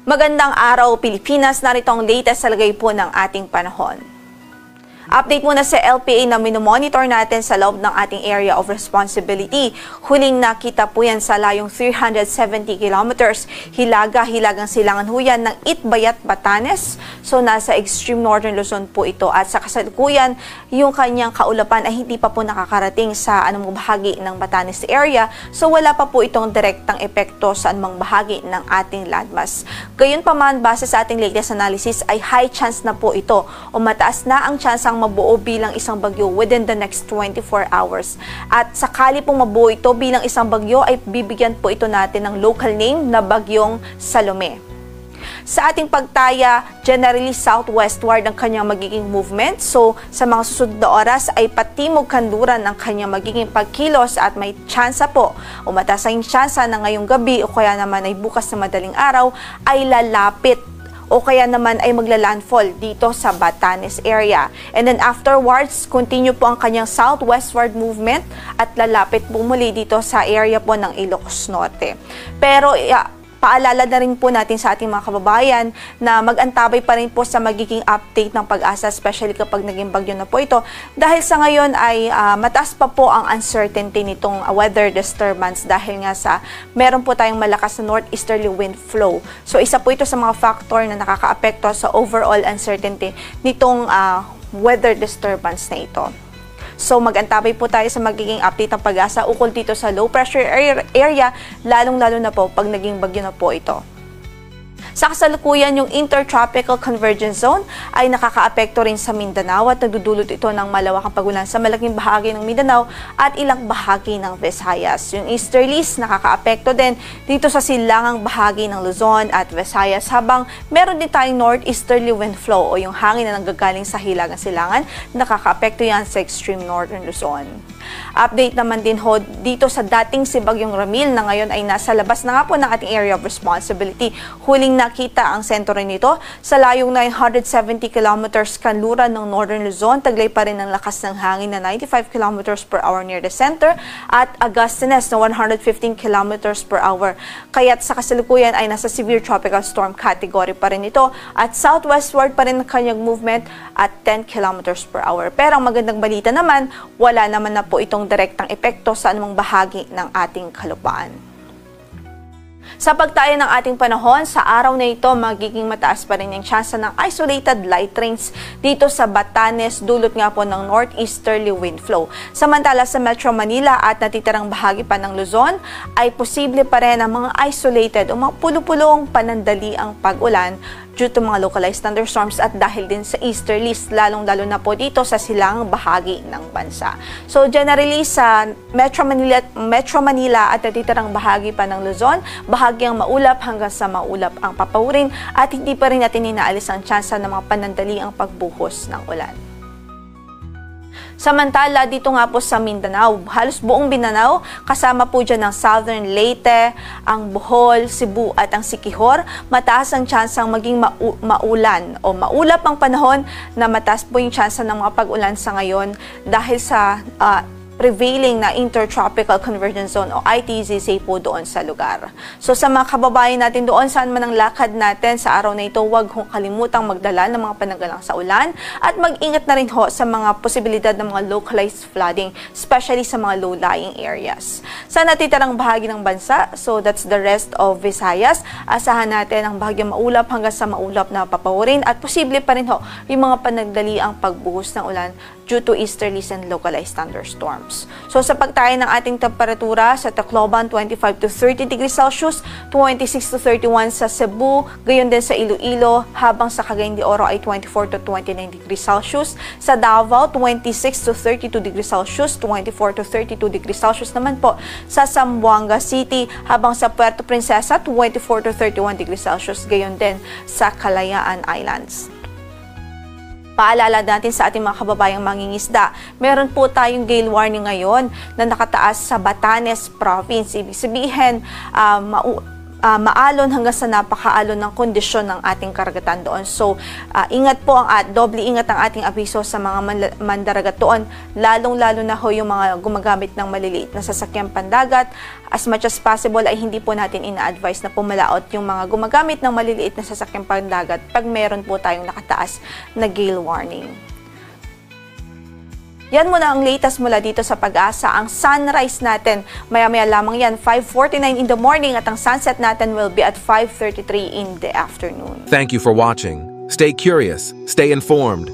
Magandang araw Pilipinas, narito ang latest sa lagay po ng ating panahon. Update muna sa LPA na minomonitor natin sa loob ng ating area of responsibility. Huling nakita po yan sa layong 370 kilometers. Hilagang silangan ho yan ng Itbayat, Batanes. So nasa extreme northern Luzon po ito. At sa kasalukuyan, yung kanyang kaulapan ay hindi pa po nakakarating sa anumang bahagi ng Batanes area. So wala pa po itong direktang epekto sa anumang bahagi ng ating landmass. Gayunpaman, base sa ating latest analysis ay high chance na po ito o mataas na ang chance ang mabuo bilang isang bagyo within the next 24 hours. At sakali pong mabuo ito bilang isang bagyo ay bibigyan po ito natin ng local name na Bagyong Salome. Sa ating pagtaya, generally southwestward ang kanyang magiging movement. So, sa mga susunod na oras ay patimog kanluran ang kanyang magiging pagkilos at may tsansa po o mataas ang tsansa na ngayong gabi o kaya naman ay bukas na madaling araw ay lalapit o kaya naman ay maglalandfall dito sa Batanes area. And then afterwards, continue po ang kanyang southwestward movement at lalapit po muli dito sa area po ng Ilocos Norte. Pero paalala na rin po natin sa ating mga kababayan na mag-antabay pa rin po sa magiging update ng Pag-asa, especially kapag naging bagyo na po ito. Dahil sa ngayon ay mataas pa po ang uncertainty nitong weather disturbance dahil nga sa meron po tayong malakas na northeasterly wind flow. So isa po ito sa mga factor na nakakaapekto sa overall uncertainty nitong weather disturbance na ito. So mag-antabay po tayo sa magiging update ng Pag-asa ukol dito sa low pressure area, lalong-lalo na po pag naging bagyo na po ito. Sa kasalukuyan, yung Intertropical Convergence Zone ay nakakaapekto rin sa Mindanao at nagdudulot ito ng malawakang pagulan sa malaking bahagi ng Mindanao at ilang bahagi ng Visayas. Yung easterlies nakakaapekto din dito sa silangang bahagi ng Luzon at Visayas habang meron din tayong northeasterly wind flow o yung hangin na nanggagaling sa hilagang silangan, nakakaapekto yan sa extreme northern Luzon. Update naman din ho dito sa dating si Bagyong Ramil na ngayon ay nasa labas na nga po ng ating area of responsibility. Huling nakita ang sentro nito sa layong 970 kilometers kanluran ng northern Luzon. Taglay pa rin ang lakas ng hangin na 95 kilometers per hour near the center at a gustiness na 115 kilometers per hour. Kaya't sa kasalukuyan ay nasa severe tropical storm category pa rin ito at southwestward pa rin ang kanyang movement at 10 kilometers per hour. Pero ang magandang balita naman, wala naman na po itong direktang epekto sa anumang bahagi ng ating kalupaan. Sa pagtaya ng ating panahon, sa araw na ito, magiging mataas pa rin ang tsansa ng isolated light rains dito sa Batanes, dulot nga po ng northeasterly wind flow. Samantala sa Metro Manila at natitirang bahagi pa ng Luzon, ay posible pa rin ang mga isolated o mga pulo-pulong panandali ang pag-ulan due to mga localized thunderstorms at dahil din sa easterlies, lalong-lalo na po dito sa silangang bahagi ng bansa. So generally sa Metro Manila at natitirang bahagi pa ng Luzon, bahagyang maulap hanggang sa maulap ang papawirin at hindi pa rin natin inaalis ang tsansa ng mga panandali ang pagbuhos ng ulan. Samantala, dito nga po sa Mindanao, halos buong Mindanao, kasama po dyan ng Southern Leyte, ang Bohol, Cebu at ang Siquijor, mataas ang tsansang maging maulan o maulap ang panahon na mataas po yung tsansa ng mga pag-ulan sa ngayon dahil sa prevailing na Intertropical Convergence Zone o ITZZ po doon sa lugar. So sa mga kababayan natin doon, saan man ang lakad natin sa araw na ito, huwag hong kalimutang magdala ng mga pananggalang sa ulan at mag-ingat na rin ho sa mga posibilidad ng mga localized flooding, especially sa mga low-lying areas. Sa natitirang bahagi ng bansa, so that's the rest of Visayas, asahan natin ang bahagyang maulap hanggang sa maulap na papawirin at posible pa rin ho yung mga panagdali ang pagbuhos ng ulan due to easterlies and localized thunderstorms. So sa pagtaya ng ating temperatura sa Tacloban 25 to 30 degrees Celsius, 26 to 31 sa Cebu, gayon din sa Iloilo, habang sa Cagayan de Oro ay 24 to 29 degrees Celsius. Sa Davao 26 to 32 degrees Celsius, 24 to 32 degrees Celsius naman po sa Zamboanga City, habang sa Puerto Princesa 24 to 31 degrees Celsius, gayon din sa Kalayaan Islands. Paalala natin sa ating mga kababayang mangingisda, meron po tayong gale warning ngayon na nakataas sa Batanes Province. Ibig sabihin, maalon hanggang sa napakaalon ng kondisyon ng ating karagatan doon. So, ingat po doble ingat ang ating abiso sa mga mandaragat doon, lalong-lalo na ho yung mga gumagamit ng maliliit na sasakyang pandagat. As much as possible ay hindi po natin ina-advise na pumalaot yung mga gumagamit ng maliliit na sasakyang pandagat pag meron po tayong nakataas na gale warning. Yan muna ang latest mula dito sa Pag-asa. Ang sunrise natin, maya-maya lamang yan, 5:49 in the morning, at ang sunset natin will be at 5:33 in the afternoon. Thank you for watching. Stay curious, stay informed.